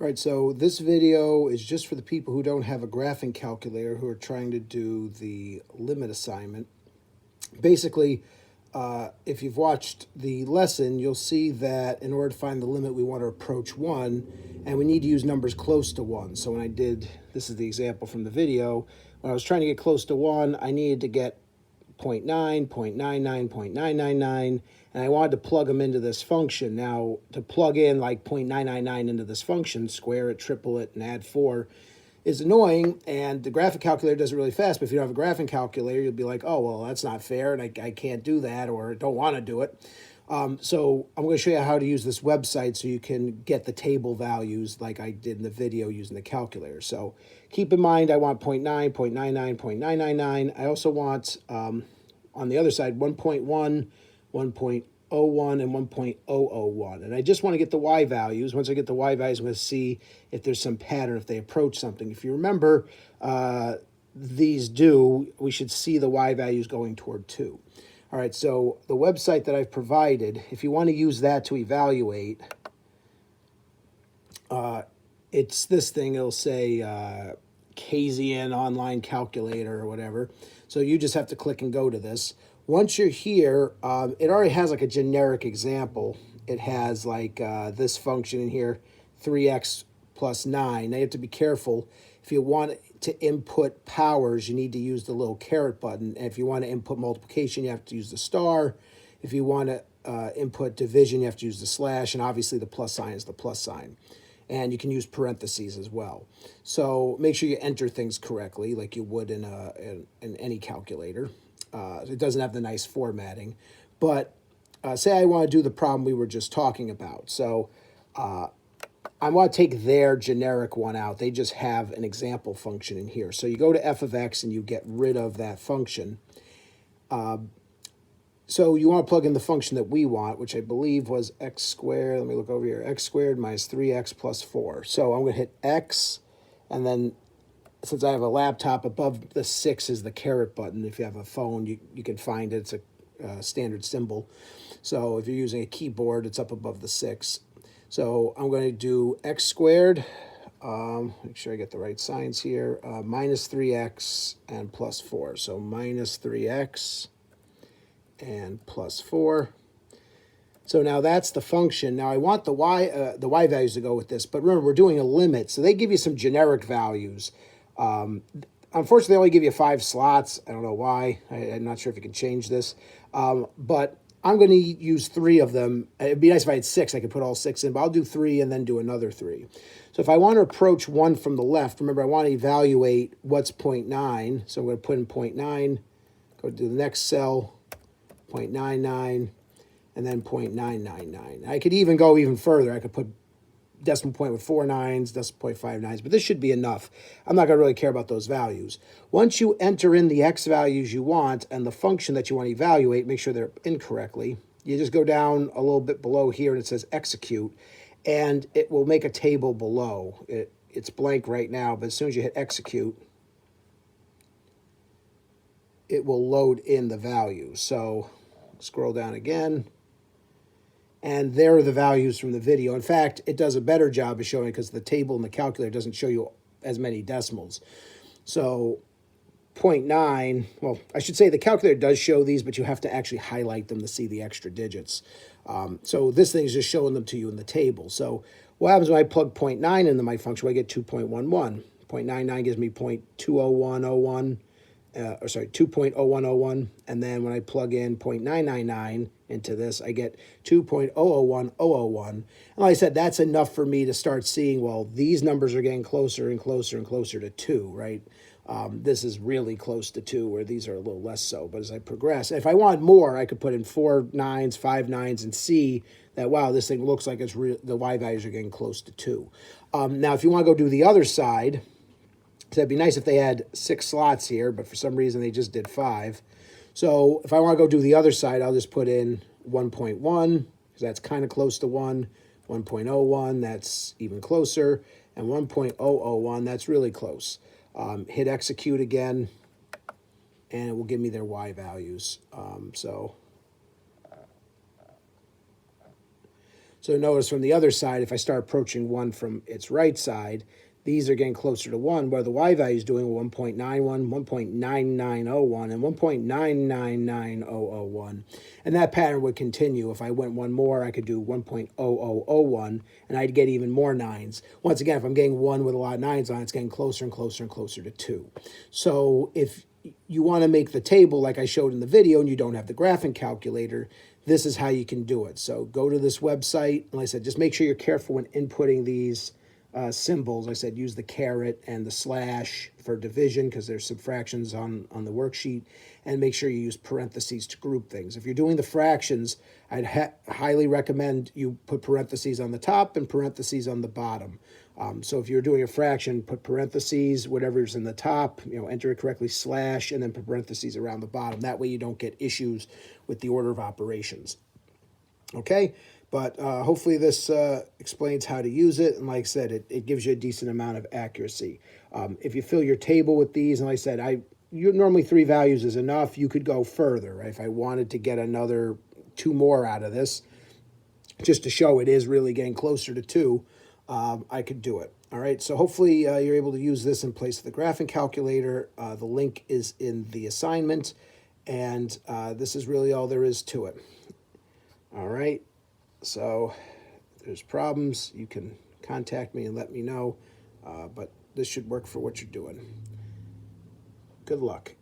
All right, so this video is just for the people who don't have a graphing calculator who are trying to do the limit assignment. Basically, if you've watched the lesson, you'll see that in order to find the limit, we want to approach 1, and we need to use numbers close to 1. So when I did, this is the example from the video, when I was trying to get close to 1, I needed to get 0.9, 0.99, 0.999, and I wanted to plug them into this function. Now, to plug in like 0.999 into this function, square it, triple it, and add 4 is annoying, and the graphic calculator does it really fast, but if you don't have a graphing calculator, you'll be like, oh, well, that's not fair, and I can't do that, or don't want to do it. So I'm going to show you how to use this website so you can get the table values like I did in the video using the calculator. So keep in mind, I want 0.9, 0.99, 0.999. I also want, on the other side, 1.1, 1.01, and 1.001. And I just want to get the y values. Once I get the y values, I'm going to see if there's some pattern, if they approach something. If you remember, these do, we should see the y values going toward 2. All right, so the website that I've provided, if you want to use that to evaluate, it's this thing. It'll say Kasian online calculator or whatever. So you just have to click and go to this. Once you're here, it already has like a generic example. It has like this function in here, 3x plus 9. Now you have to be careful. If you want to input powers, you need to use the little caret button. And if you want to input multiplication, you have to use the star. If you want to input division, you have to use the slash. And obviously the plus sign is the plus sign. And you can use parentheses as well. So make sure you enter things correctly like you would in any calculator. It doesn't have the nice formatting. But say I want to do the problem we were just talking about. So I want to take their generic one out. They just have an example function in here. So you go to f of x and you get rid of that function. So you want to plug in the function that we want, which I believe was x squared. Let me look over here. X squared minus 3x plus 4. So I'm going to hit x, and then since I have a laptop, above the 6 is the caret button. If you have a phone, you can find it. It's a standard symbol. So if you're using a keyboard, it's up above the 6. So I'm going to do x squared, make sure I get the right signs here, minus 3x and plus 4. So minus 3x and plus 4. So now that's the function. Now I want the y values to go with this, but remember, we're doing a limit, so they give you some generic values. Unfortunately, they only give you 5 slots. I don't know why. I'm not sure if you can change this, but I'm going to use 3 of them. It'd be nice if I had 6. I could put all 6 in, but I'll do 3 and then do another 3. So if I want to approach 1 from the left, remember I want to evaluate what's 0.9. So I'm going to put in 0.9, go to the next cell, 0.99, and then 0.999. I could even go even further. I could put decimal point with 4 nines, decimal point 5 nines, but this should be enough. I'm not going to really care about those values. Once you enter in the x values you want and the function that you want to evaluate, make sure they're incorrectly. You just go down a little bit below here and it says execute, and it will make a table below. It's blank right now, but as soon as you hit execute, it will load in the values. So scroll down again. And there are the values from the video. In fact, it does a better job of showing because the table in the calculator doesn't show you as many decimals. So 0.9, well, I should say the calculator does show these, but you have to actually highlight them to see the extra digits. So this thing is just showing them to you in the table. So what happens when I plug 0.9 into my function? I get 2.11. 0.99 gives me 0.20101. 2.0101, and then when I plug in 0.999 into this, I get 2.001001. And like I said, that's enough for me to start seeing, well, these numbers are getting closer and closer and closer to 2, right? This is really close to 2, where these are a little less so. But as I progress, if I want more, I could put in 4 nines, 5 nines, and see that, wow, this thing looks like it's the y values are getting close to 2. Now, if you want to go do the other side, so it'd be nice if they had 6 slots here, but for some reason they just did 5. So if I want to go do the other side, I'll just put in 1.1, because that's kind of close to 1, 1.01, that's even closer, and 1.001, that's really close. Hit execute again, and it will give me their y values. So notice from the other side, if I start approaching 1 from its right side, these are getting closer to 1, where the y value is doing 1.91, 1.9901, and 1.999001. And that pattern would continue. If I went one more, I could do 1.0001, and I'd get even more 9s. Once again, if I'm getting 1 with a lot of 9s on it, it's getting closer and closer and closer to 2. So if you want to make the table like I showed in the video and you don't have the graphing calculator, this is how you can do it. So go to this website. And like I said, just make sure you're careful when inputting these symbols. I said use the caret and the slash for division because there's subtractions on the worksheet, and make sure you use parentheses to group things. If you're doing the fractions, I'd highly recommend you put parentheses on the top and parentheses on the bottom. So if you're doing a fraction, put parentheses, whatever's in the top, enter it correctly, slash, and then put parentheses around the bottom. That way you don't get issues with the order of operations. Okay? But hopefully this explains how to use it. And like I said, it gives you a decent amount of accuracy. If you fill your table with these, and like I said, normally 3 values is enough. You could go further, right? If I wanted to get another 2 more out of this, just to show it is really getting closer to 2, I could do it. All right, so hopefully you're able to use this in place of the graphing calculator. The link is in the assignment, and this is really all there is to it. All right. So if there's problems, you can contact me and let me know, but this should work for what you're doing. Good luck.